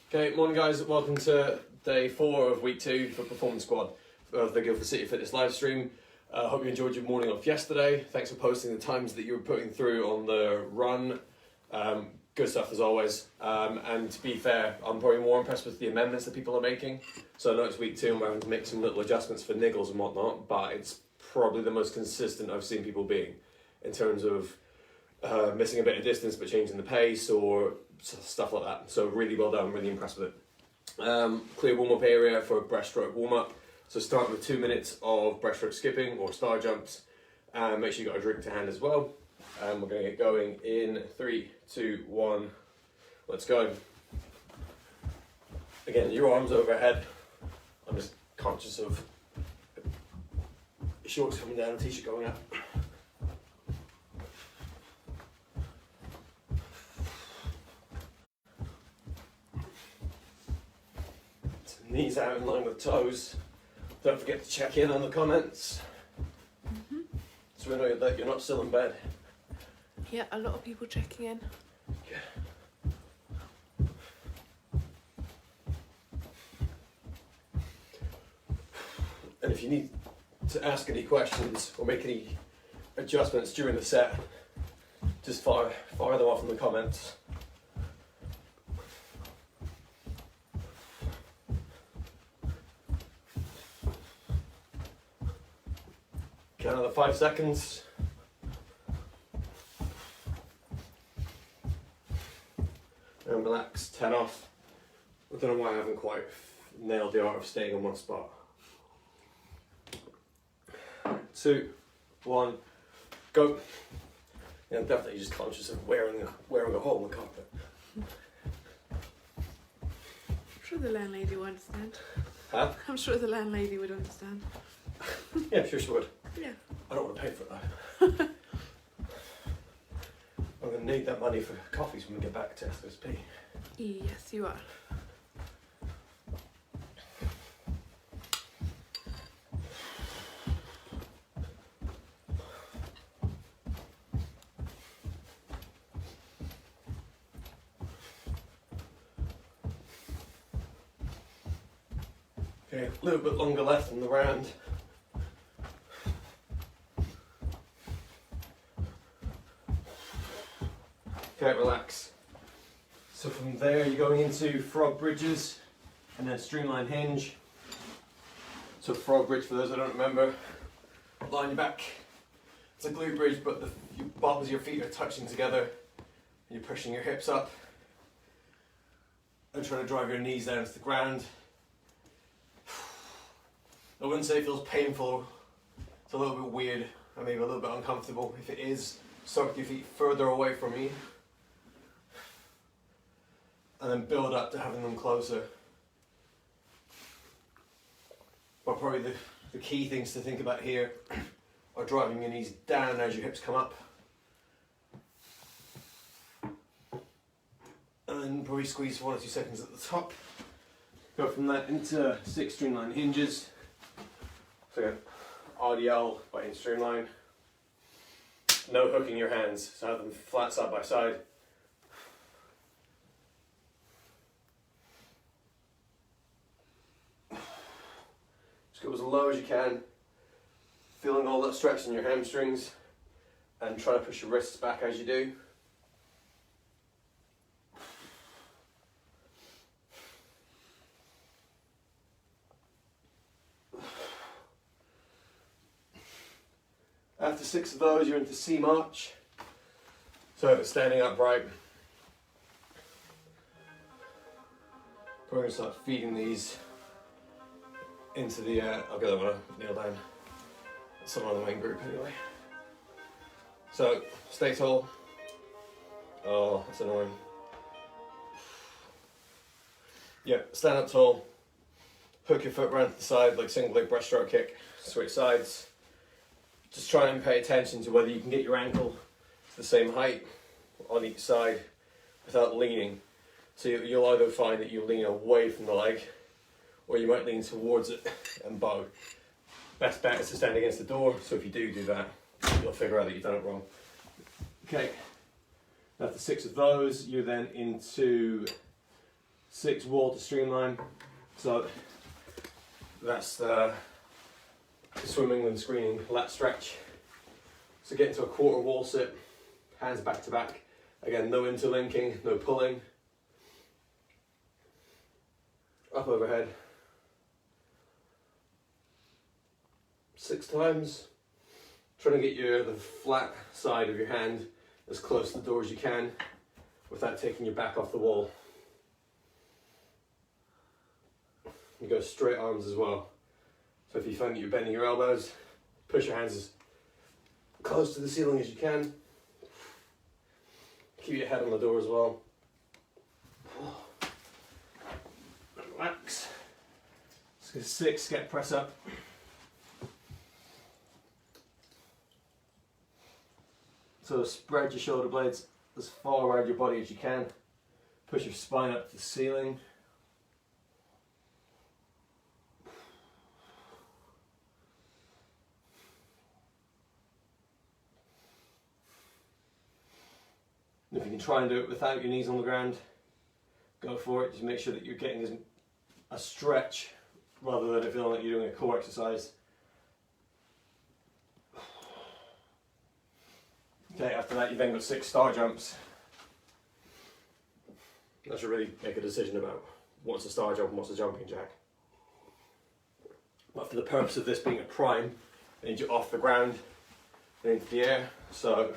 Okay, morning guys, welcome to day 4 of week 2 for Performance Squad of the Guildford City Fitness live stream. Hope you enjoyed your morning off yesterday. Thanks for posting the times that you were putting through on the run. Good stuff as always. And to be fair, I'm probably more impressed with the amendments that people are making. So I know it's week 2 and we're having to make some little adjustments for niggles and whatnot, but it's probably the most consistent I've seen people being in terms of missing a bit of distance but changing the pace or stuff like that. So really well done, really impressed with it. Clear warm-up area for breaststroke warm-up. So start with 2 minutes of breaststroke skipping or star jumps. Make sure you got a drink to hand as well. We're going to get going in 3, 2, 1. Let's go. Again, your arms overhead. I'm just conscious of shorts coming down and t-shirt going up. Knees out in line with toes. Don't forget to check in on the comments. So we know that you're not still in bed. Yeah, a lot of people checking in. Yeah. And if you need to ask any questions or make any adjustments during the set, just fire them off in the comments. Another 5 seconds. And relax, 10 off. I don't know why I haven't quite nailed the art of staying in one spot. 2, 1, go. Yeah, I'm definitely just conscious of wearing a hole in the carpet. I'm sure the landlady would understand. Huh? I'm sure the landlady would understand. Yeah, sure she would. Yeah. I don't want to pay for that. I'm going to need that money for coffees when we get back to SSP. Yes, you are. Okay, a little bit longer left in the round. Okay, relax. So from there you're going into frog bridges and then streamline hinge. So frog bridge, for those that don't remember, line your back. It's a glute bridge, but the bottoms of your feet are touching together. You're pushing your hips up and trying to drive your knees down to the ground. I wouldn't say it feels painful. It's a little bit weird and maybe a little bit uncomfortable. If it is, start with your feet further away from you. And then build up to having them closer. But probably the key things to think about here are driving your knees down as your hips come up. And then probably squeeze for 1 or 2 seconds at the top. Go from that into 6 streamline hinges. So again, RDL by in streamline. No hooking your hands, so have them flat side by side. Just go as low as you can, feeling all that stretch in your hamstrings and try to push your wrists back as you do. After 6 of those, you're into C march. So standing upright. Probably going to start feeding these into the, I'll get that one kneel down. Someone on the main group anyway. So stay tall. Oh, that's annoying. Yeah, stand up tall. Hook your foot round to the side like single leg breaststroke kick. Switch sides. Just try and pay attention to whether you can get your ankle to the same height on each side without leaning. So you'll either find that you lean away from the leg or you might lean towards it and bow. Best bet is to stand against the door, so if you do that, you'll figure out that you've done it wrong. Okay, after 6 of those, you're then into 6 wall to streamline. So that's the swimming and screening lat stretch. So get into a quarter wall sit, hands back to back. Again, no interlinking, no pulling. Up overhead. 6 times. Trying to get the flat side of your hand as close to the door as you can without taking your back off the wall. You go straight arms as well. So if you find that you're bending your elbows, push your hands as close to the ceiling as you can. Keep your head on the door as well. Relax. Let's go 6, get press up. So spread your shoulder blades as far around your body as you can. Push your spine up to the ceiling. And if you can try and do it without your knees on the ground, go for it. Just make sure that you're getting a stretch rather than it feeling like you're doing a core exercise. Okay, after that you then got 6 star jumps. I should really make a decision about what's a star jump and what's a jumping jack. But for the purpose of this being a prime, I need you off the ground and into the air. So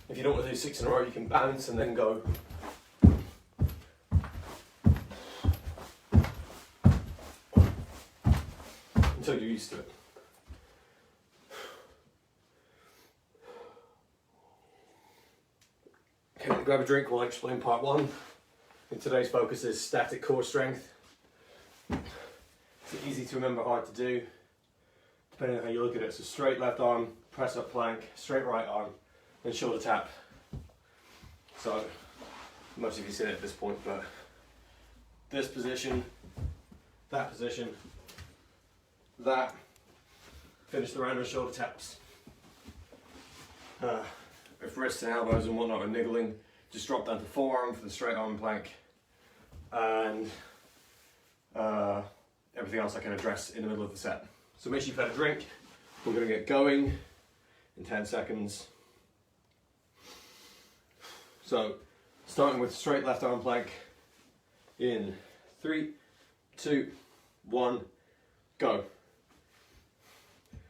if you don't want to do 6 in a row, you can bounce and then go. Until you're used to it. Okay, grab a drink while I explain part 1. And today's focus is static core strength. It's easy to remember, hard to do, depending on how you look at it. So straight left arm, press up plank, straight right arm, and shoulder tap. So most of you seen it at this point, but this position, that, finish the round with shoulder taps. If wrists and elbows and whatnot are niggling, just drop down to forearm for the straight arm plank, and everything else I can address in the middle of the set. So make sure you've had a drink. We're going to get going in 10 seconds. So starting with straight left arm plank in 3, 2, 1, go.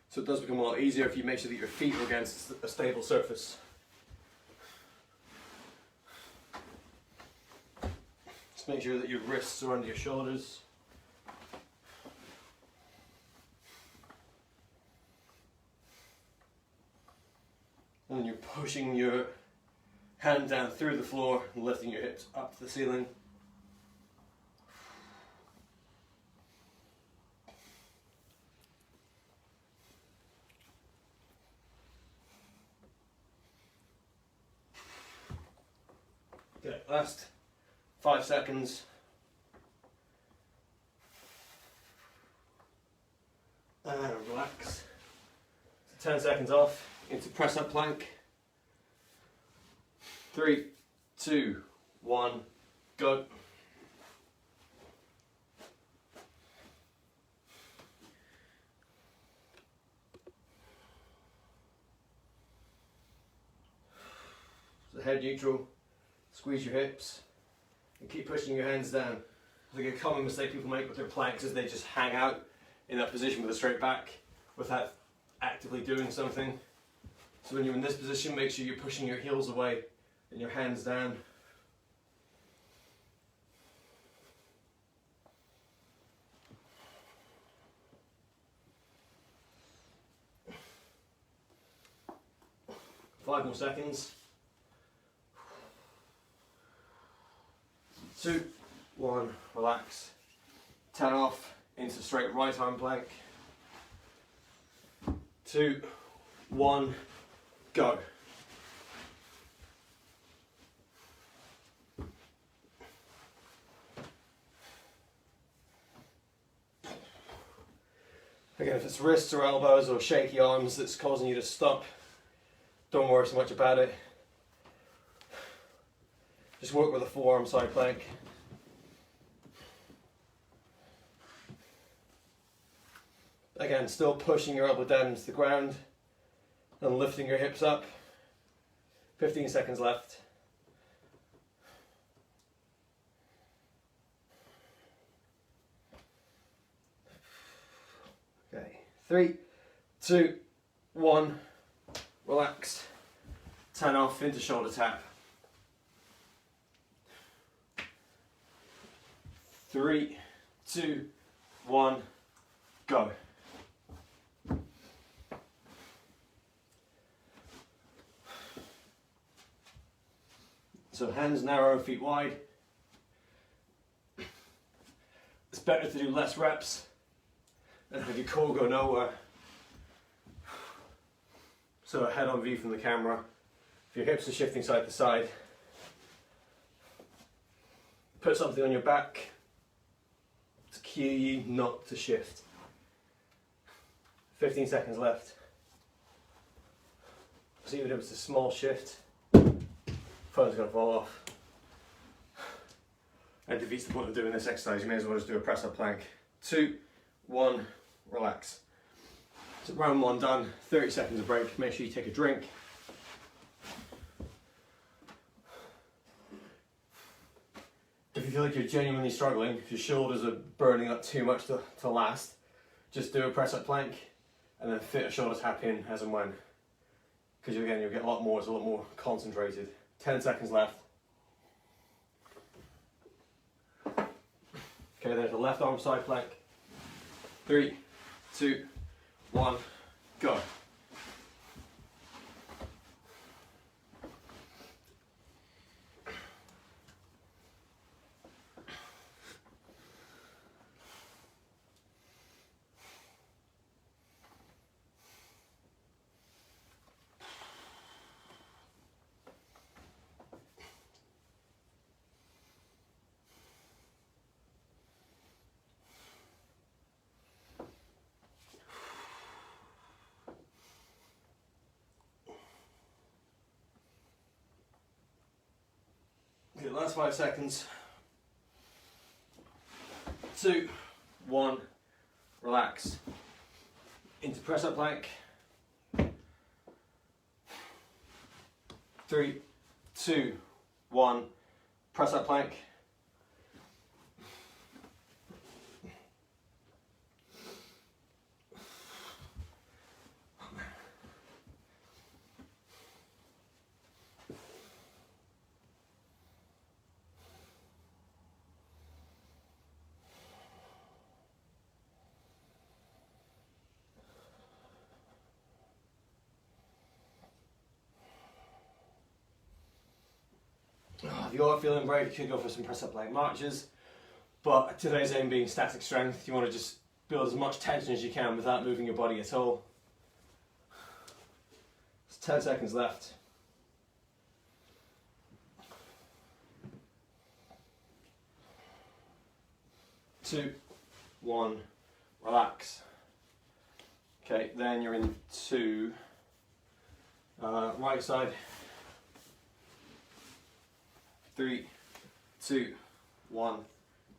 So it does become a lot easier if you make sure that your feet are against a stable surface. Just make sure that your wrists are under your shoulders. And then you're pushing your hand down through the floor and lifting your hips up to the ceiling. Okay, last 5 seconds. And relax. So 10 seconds off into press up plank. 3, 2, 1, go. So head neutral, squeeze your hips, and keep pushing your hands down. I think a common mistake people make with their planks is they just hang out in that position with a straight back without actively doing something. So when you're in this position, make sure you're pushing your heels away and your hands down. Five more seconds. 2, 1, relax. 10 off into straight right arm plank. 2, 1, go. Again, if it's wrists or elbows or shaky arms that's causing you to stop, don't worry so much about it. Just work with a forearm side plank. Again, still pushing your elbow down into the ground and lifting your hips up. 15 seconds left. Okay, 3, 2, 1, relax, turn off into shoulder tap. 3, 2, 1, go. So hands narrow, feet wide. It's better to do less reps than have your core go nowhere. So a head-on view from the camera. If your hips are shifting side to side, put something on your back to cue you not to shift. 15 seconds left. So even if it's a small shift, phone's going to fall off. That defeats the point of doing this exercise. You may as well just do a press up plank. 2, 1, relax. So round 1 done, 30 seconds of break. Make sure you take a drink. If you feel like you're genuinely struggling, if your shoulders are burning up too much to last, just do a press up plank and then fit a shoulder tap in as and when. Because again, you'll get a lot more, it's a lot more concentrated. 10 seconds left. Okay, there's the left arm side plank. 3, 2, 1, go. Okay, last 5 seconds. 2, 1, relax. Into press up plank. 3, 2, 1, press up plank. If you are feeling brave, you could go for some press up plank marches, but today's aim being static strength, you want to just build as much tension as you can without moving your body at all. There's 10 seconds left. Two, 1, relax. Okay, then you're into right side. 3, 2, 1,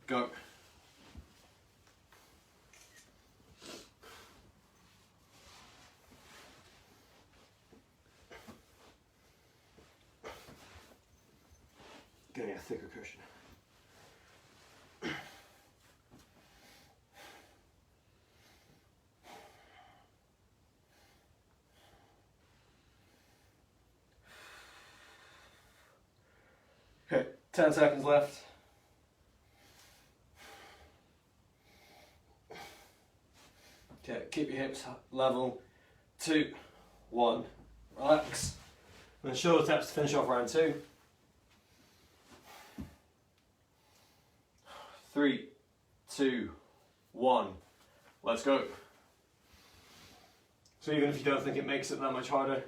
go. Getting a thicker cushion. Okay, 10 seconds left. Okay, keep your hips level. 2, 1, relax. And then shoulder taps to finish off round 2. 3, 2, 1, let's go. So even if you don't think it makes it that much harder,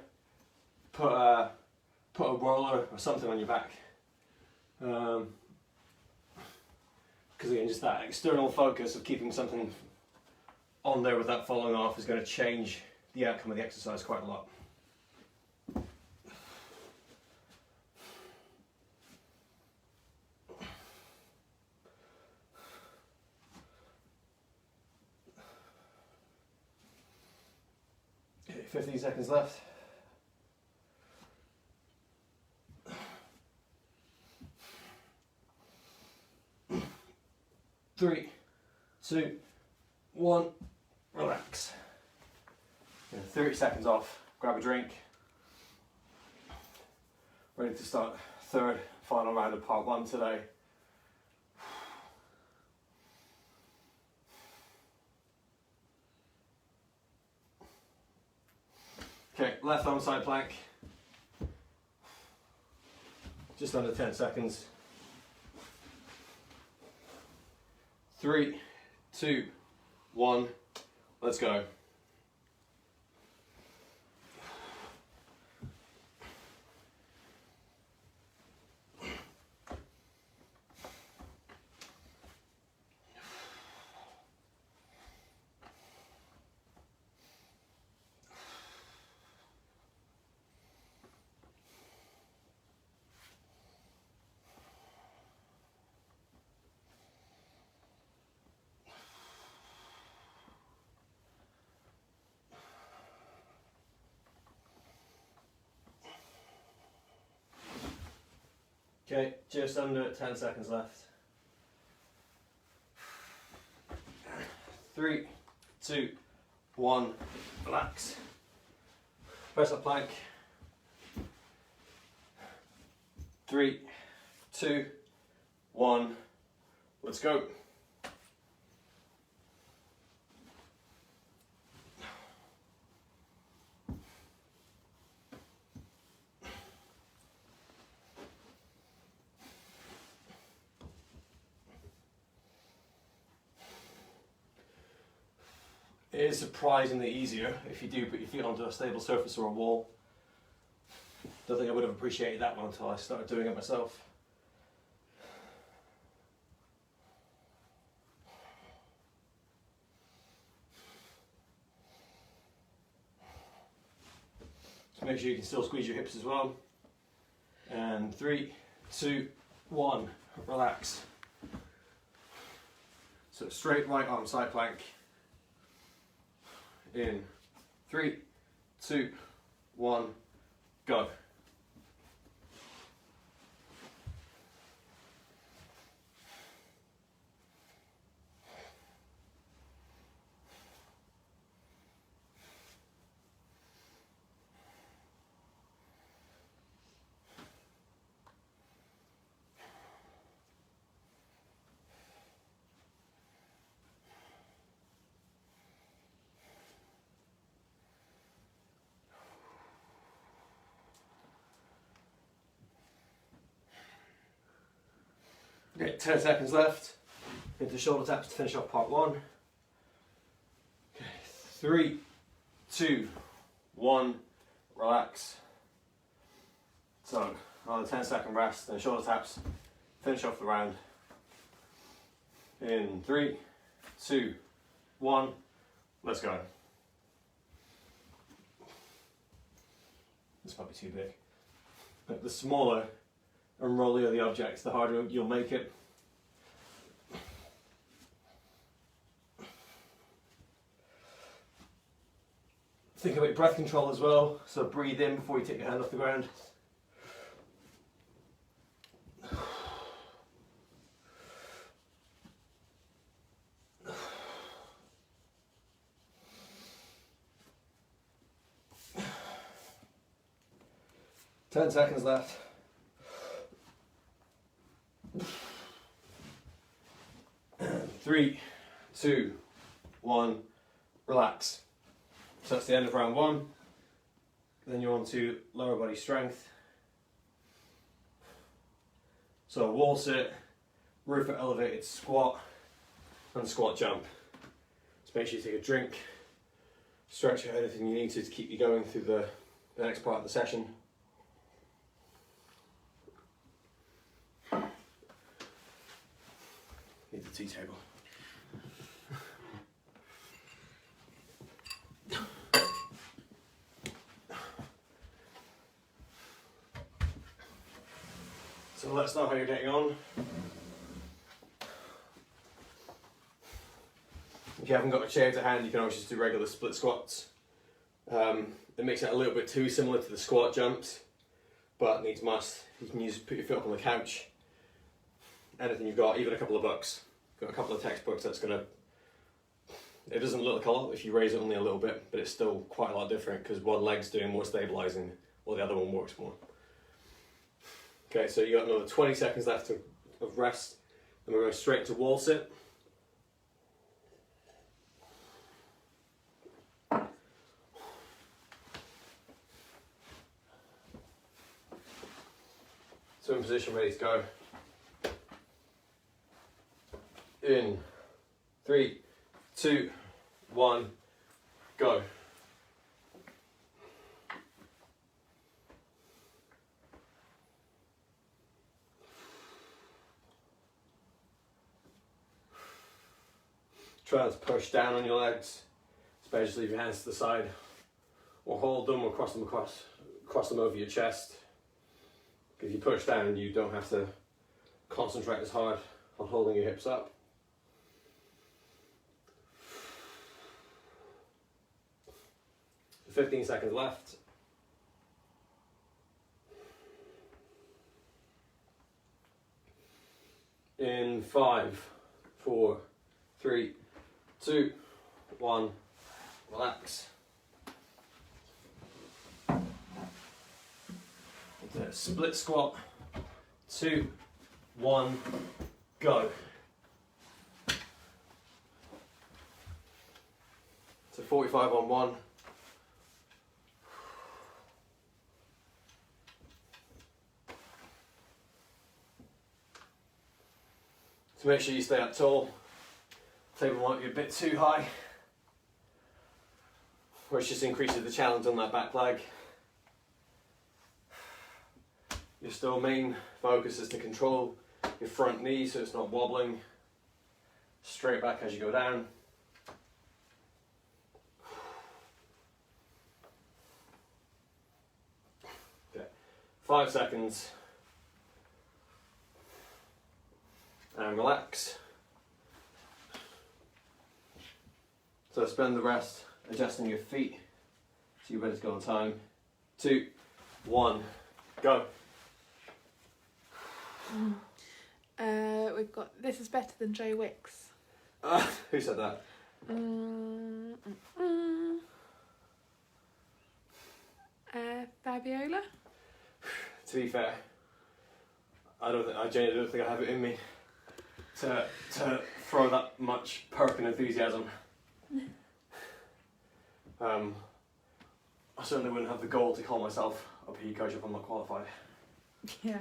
put a roller or something on your back. Because again, just that external focus of keeping something on there without falling off is going to change the outcome of the exercise quite a lot. 15 seconds left. 3, 2, 1, relax. And 30 seconds off, grab a drink. Ready to start third, final round of part 1 today. Okay, left arm side plank. Just under 10 seconds. 3, 2, 1, let's go. Okay, just under 10 seconds left. 3, 2, 1, relax. Press up plank. 3, 2, 1, let's go. It is surprisingly easier if you do put your feet onto a stable surface or a wall. Don't think I would have appreciated that one until I started doing it myself. So make sure you can still squeeze your hips as well. And 3, 2, 1, relax. So straight right arm side plank. In 3, 2, 1, go. Okay, 10 seconds left. Into shoulder taps to finish off part 1. Okay, 3, 2, 1, relax. So, another 10-second rest, then shoulder taps, finish off the round. In 3, 2, 1, let's go. This might be too big. But the smaller and rollier the objects, the harder you'll make it. Think about breath control as well, so breathe in before you take your hand off the ground. Ten seconds left. 3, 2, 1, relax. So that's the end of round 1. Then you're on to lower body strength. So wall sit, roof at elevated squat, and squat jump. Just make sure you take a drink, stretch out anything you need to keep you going through the next part of the session. Need the tea table. So let us know how you're getting on. If you haven't got a chair to hand, you can always just do regular split squats. It makes it a little bit too similar to the squat jumps, but needs must. You can put your foot up on the couch, anything you've got, even a couple of books. Got a couple of textbooks that's gonna, it doesn't look like a lot if you raise it only a little bit, but it's still quite a lot different because one leg's doing more stabilizing while the other one works more. Okay, so you got another 20 seconds left of rest, and we're going straight to wall sit. So in position, ready to go. In 3, 2, 1, go. Try not to push down on your legs, especially if your hands to the side, or hold them or cross them over your chest. If you push down, you don't have to concentrate as hard on holding your hips up. So 15 seconds left. In 5, 4, 3, 2, 1, relax. Into split squat, 2, 1, go. So 45 on 1. So make sure you stay up tall. Table might be a bit too high, which just increases the challenge on that back leg. Your still main focus is to control your front knee so it's not wobbling. Straight back as you go down. Okay, 5 seconds. And relax. So spend the rest adjusting your feet so you're ready to go on time. 2, 1, go. We've got This Is Better Than Joe Wicks. Who said that? Fabiola? To be fair, I genuinely don't think I have it in me to throw that much perk and enthusiasm. I certainly wouldn't have the goal to call myself a PE coach if I'm not qualified. Yeah.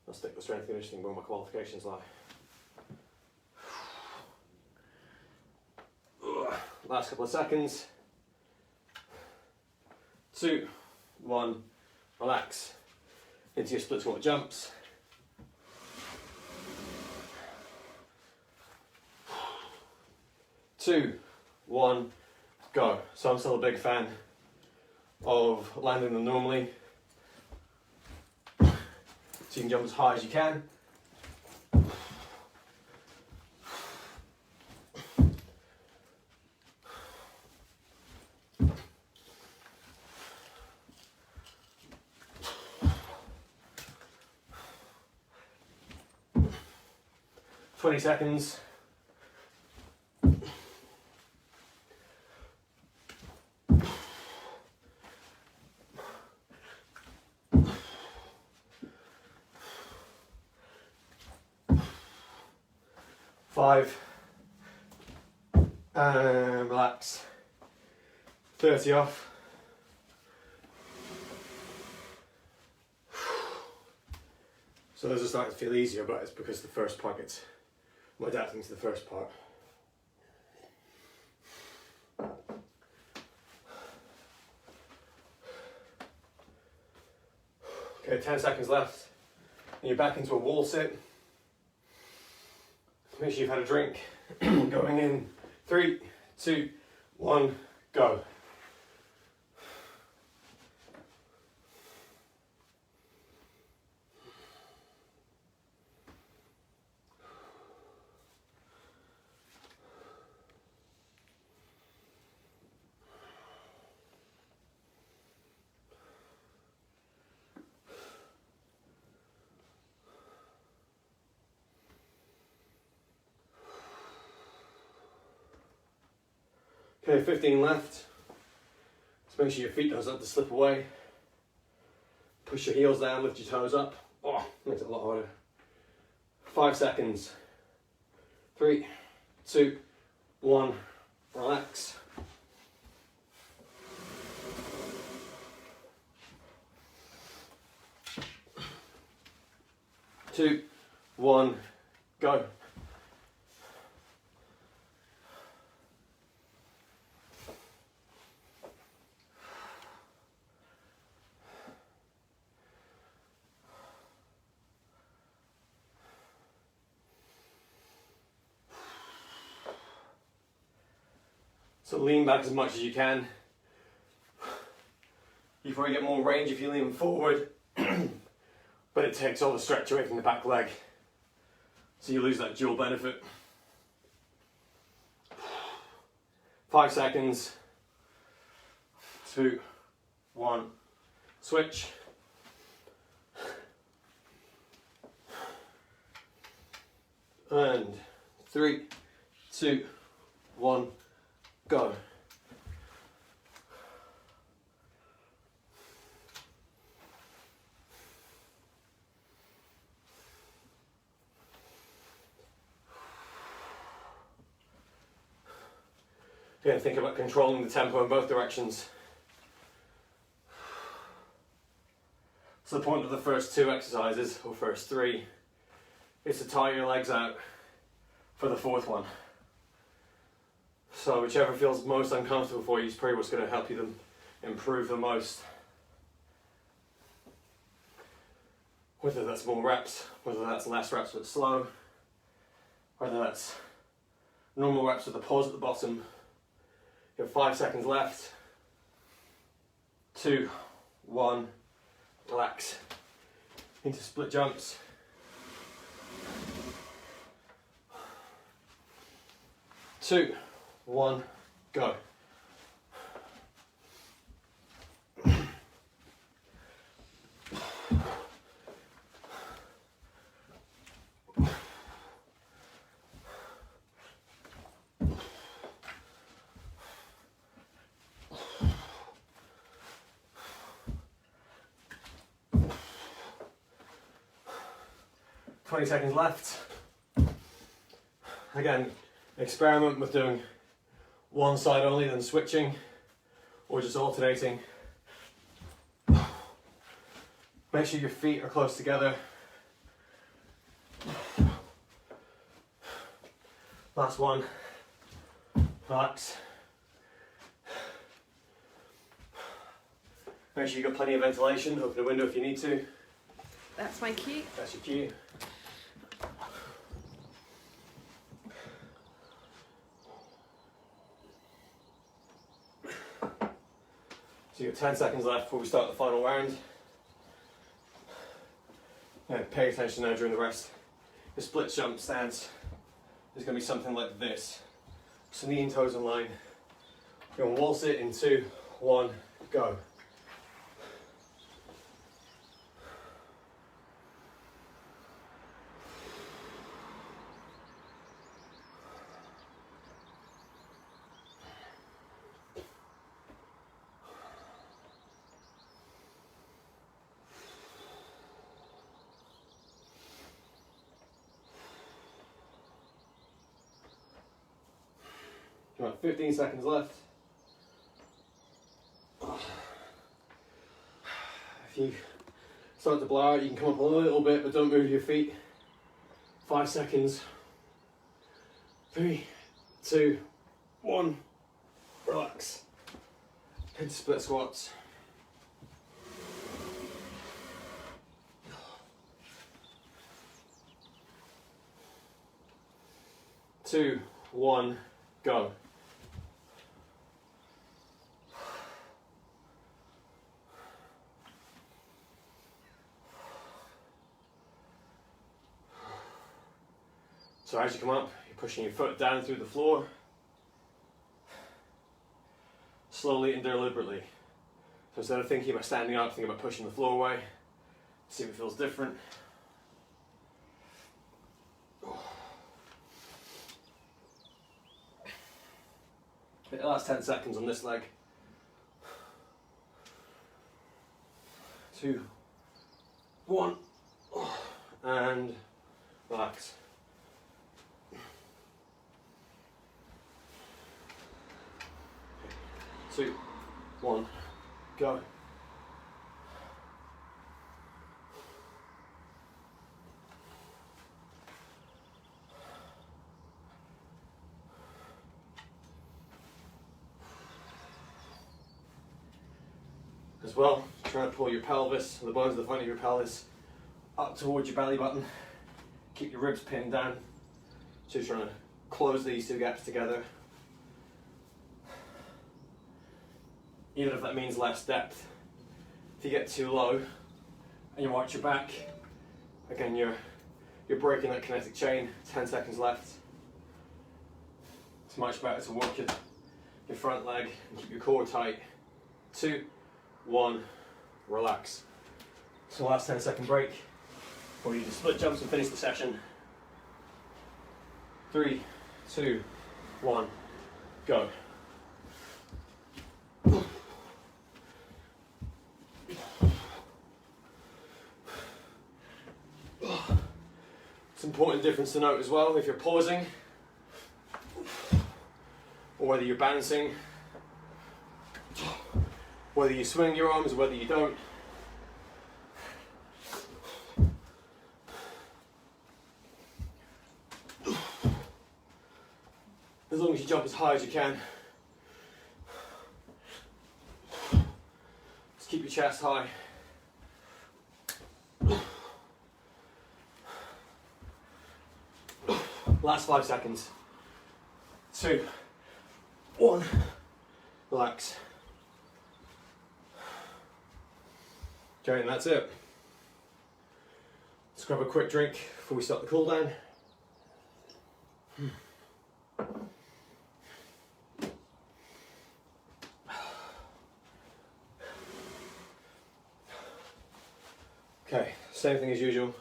I'll stick with strength and conditioning where my qualifications lie. Last couple of seconds. 2, 1, relax. Into your split squat jumps. 2, 1, go. So I'm still a big fan of landing them normally. So you can jump as high as you can. "20 seconds. Five, and relax. 30 off. So those are starting to feel easier, but it's because the first part gets, I'm adapting to the first part. Okay, 10 seconds left. And you're back into a wall sit. Make sure you've had a drink. Going in 3, 2, 1, go. Okay, 15 left. Just make sure your feet don't start to slip away. Push your heels down, lift your toes up. Oh, makes it a lot harder. 5 seconds. 3, 2, 1, relax. 2, 1, go. So lean back as much as you can. You probably get more range if you lean forward, but it takes all the stretch away from the back leg. So you lose that dual benefit. 5 seconds. 2, 1, switch. And 3, 2, 1, go. Again, think about controlling the tempo in both directions. So the point of the first 2 exercises, or first 3, is to tire your legs out for the 4th one. So whichever feels most uncomfortable for you is probably what's going to help you improve the most. Whether that's more reps, whether that's less reps but slow, whether that's normal reps with a pause at the bottom. You have 5 seconds left. 2, 1, relax. Into split jumps. 2, 1, go. Twenty seconds left. Again, experiment with doing one side only, then switching, or just alternating. Make sure your feet are close together. Last one. Relax. Make sure you've got plenty of ventilation. Open the window if you need to. That's my cue. That's your cue. So you've got 10 seconds left before we start the final round. And pay attention now during the rest. The split jump stance is going to be something like this. So knee and toes in line. You're going to waltz it in 2, 1, go. About 15 seconds left. If you start to blow out, you can come up a little bit, but don't move your feet. 5 seconds. 3, 2, 1. Relax. Into split squats. 2, 1, go. So as you come up, you're pushing your foot down through the floor, slowly and deliberately. So instead of thinking about standing up, think about pushing the floor away, see if it feels different. The last 10 seconds on this leg. 2, 1, and relax. 2, 1, go. As well, try to pull your pelvis, the bones of the front of your pelvis, up towards your belly button. Keep your ribs pinned down. So you're trying to close these two gaps together. Even if that means less depth. If you get too low and you watch your back, again you're breaking that kinetic chain. 10 seconds left. It's much better to work your front leg and keep your core tight. 2, 1, relax. So last 10-second break, or you just split jumps and finish the session. 3, 2, 1, go. It's an important difference to note as well, if you're pausing, or whether you're balancing, whether you swing your arms or whether you don't. As long as you jump as high as you can. Just keep your chest high. Last 5 seconds. 2, 1, relax. Okay, and that's it. Let's grab a quick drink before we start the cool down. Okay, same thing as usual.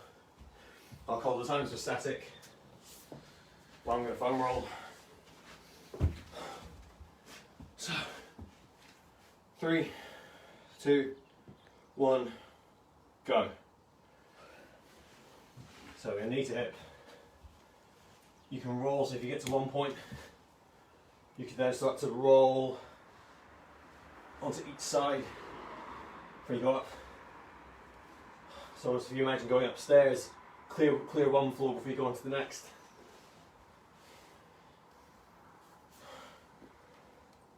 I'll call the times for static. Well, I'm going to foam roll. So, 3, 2, 1, go. So we're knee to hip. You can roll, so if you get to one point, you can then start to roll onto each side before you go up. So if you imagine going upstairs, clear one floor before you go on to the next.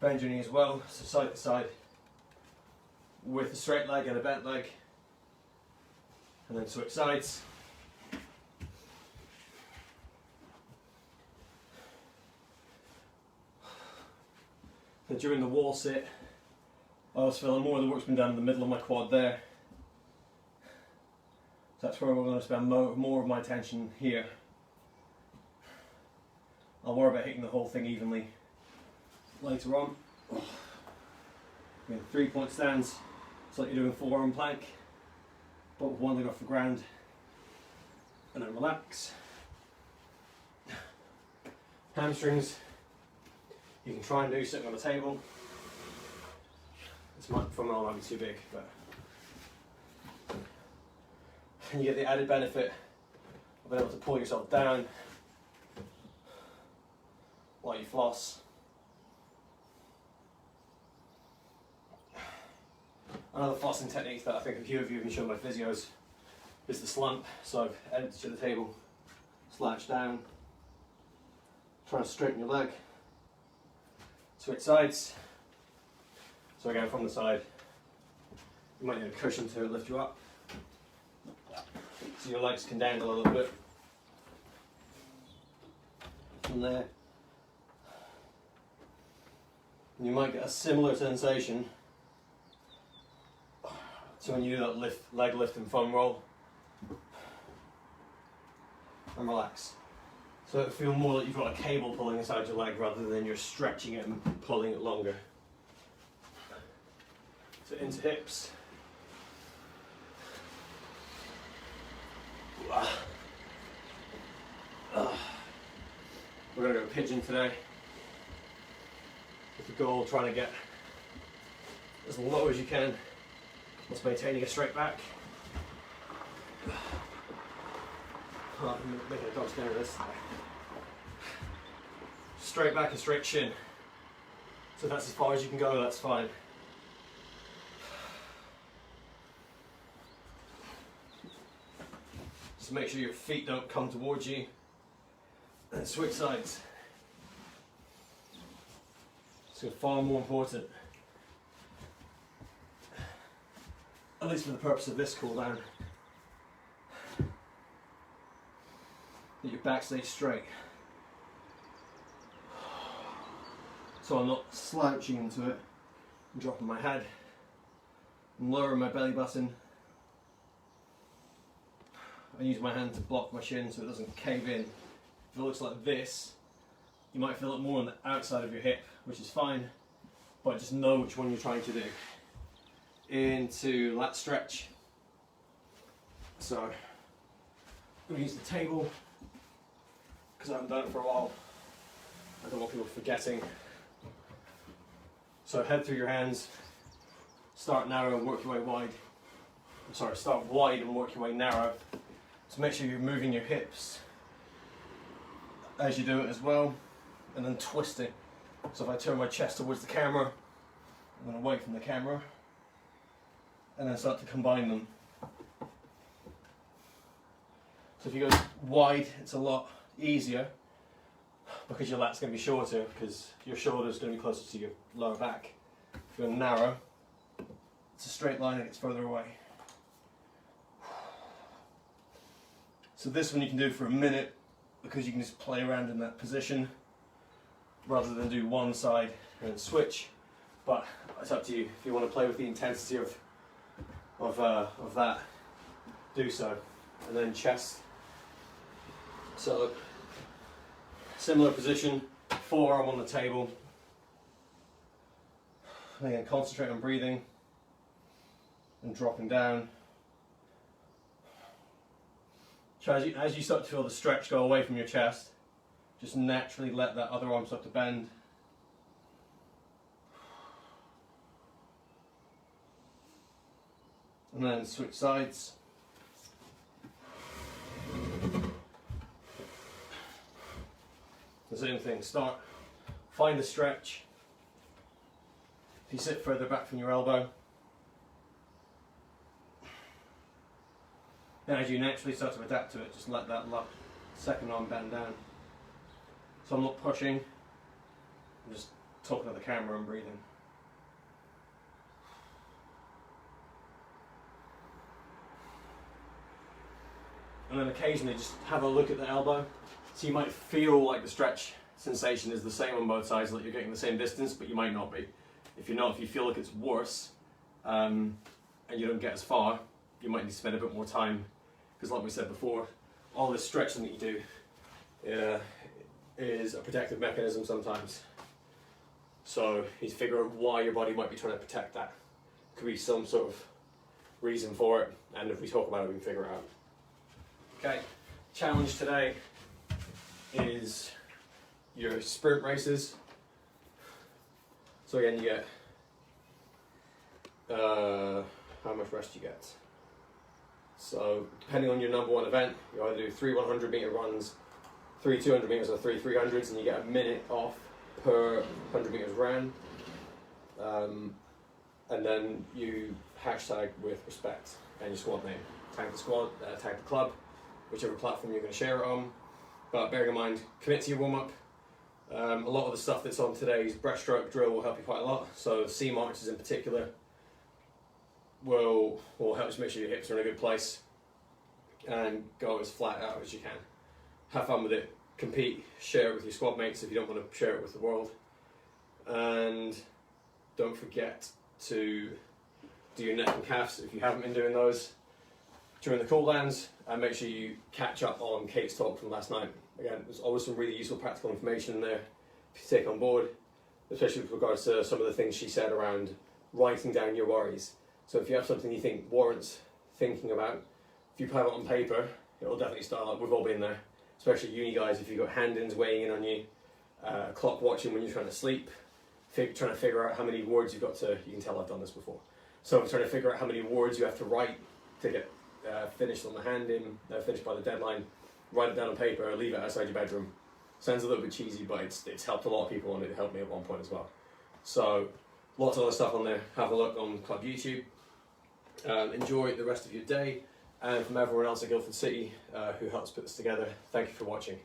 Bend your knee as well, so side to side, with a straight leg and a bent leg, and then switch sides. And during the wall sit, I was feeling more of the work's been done in the middle of my quad there. So that's where we're going to spend more of my attention here. I'll worry about hitting the whole thing evenly later on. 3-point stands, it's like you're doing forearm plank, but with one leg off the ground, and then relax. Hamstrings, you can try and do sitting on the table. This might, for me, might be too big, but and you get the added benefit of being able to pull yourself down while you floss. Another flossing technique that I think a few of you have been shown by physios is the slump. So I've headed to the table, slouch down, try to straighten your leg, switch sides. So again, from the side, you might need a cushion to lift you up, so your legs can dangle a little bit from there. And you might get a similar sensation to when you do that leg lift and foam roll. And relax. So it'll feel more like you've got a cable pulling inside your leg rather than you're stretching it and pulling it longer. So into hips. We're going to go pigeon today. If the goal, trying to get as low as you can whilst maintaining a straight back. Oh, I'm making a dog stare at this. Straight back and straight shin. So if that's as far as you can go, that's fine. Just make sure your feet don't come towards you. And switch sides. So far more important, at least for the purpose of this cool down, that your back stays straight. So I'm not slouching into it, I'm dropping my head, I'm lowering my belly button. I use my hand to block my shin so it doesn't cave in. If it looks like this, you might feel it more on the outside of your hip, which is fine, but just know which one you're trying to do. Into lat stretch. So I'm going to use the table because I haven't done it for a while. I don't want people forgetting. So head through your hands, start narrow and work your way wide. I'm sorry, start wide and work your way narrow. So make sure you're moving your hips as you do it as well, and then twisting. So if I turn my chest towards the camera, and then away from the camera, and then start to combine them. So if you go wide, it's a lot easier because your lat's going to be shorter, because your shoulder's going to be closer to your lower back. If you go narrow, it's a straight line and it's further away. So this one you can do for a minute because you can just play around in that position rather than do one side and then switch. But it's up to you. If you want to play with the intensity of that, do so. And then chest. So similar position, forearm on the table. Again, concentrate on breathing and dropping down. So as you start to feel the stretch go away from your chest, just naturally let that other arm start to bend. And then switch sides. The same thing, find the stretch. If you sit further back from your elbow, and as you naturally start to adapt to it, just let that second arm bend down. So I'm not pushing, I'm just talking to the camera and breathing. And then occasionally just have a look at the elbow. So you might feel like the stretch sensation is the same on both sides, like you're getting the same distance, but you might not be. If you feel like it's worse and you don't get as far, you might need to spend a bit more time, because like we said before, all this stretching that you do is a protective mechanism sometimes. So you need to figure out why your body might be trying to protect that. Could be some sort of reason for it, and if we talk about it, we can figure it out. Okay, challenge today is your sprint races. So again, you get how much rest you get. So depending on your number one event, you either do 3 100-meter runs, 3 200 meters, or 3 300s, and you get a minute off per 100 meters ran. And then you hashtag with respect and your squad name. Tag the squad, tag the club, whichever platform you're going to share it on. But bearing in mind, commit to your warm-up. A lot of the stuff that's on today's breaststroke drill will help you quite a lot. So C marches in particular will help you make sure your hips are in a good place and go as flat out as you can. Have fun with it, compete, share it with your squad mates if you don't want to share it with the world. And don't forget to do your neck and calves if you haven't been doing those during the cool downs, and make sure you catch up on Kate's talk from last night. Again, there's always some really useful practical information in there if you take on board, especially with regards to some of the things she said around writing down your worries. So if you have something you think warrants thinking about, if you have it on paper, it'll definitely start up. We've all been there, especially uni guys, if you've got hand-ins weighing in on you, clock watching when you're trying to sleep, trying to figure out how many words you've got to, you can tell I've done this before. So I'm trying to figure out how many words you have to write to get finished on the finished by the deadline. Write it down on paper, leave it outside your bedroom. Sounds a little bit cheesy, but it's helped a lot of people, and it helped me at one point as well. So lots of other stuff on there. Have a look on Club YouTube. Enjoy the rest of your day. And from everyone else at Guildford City who helps put this together, thank you for watching.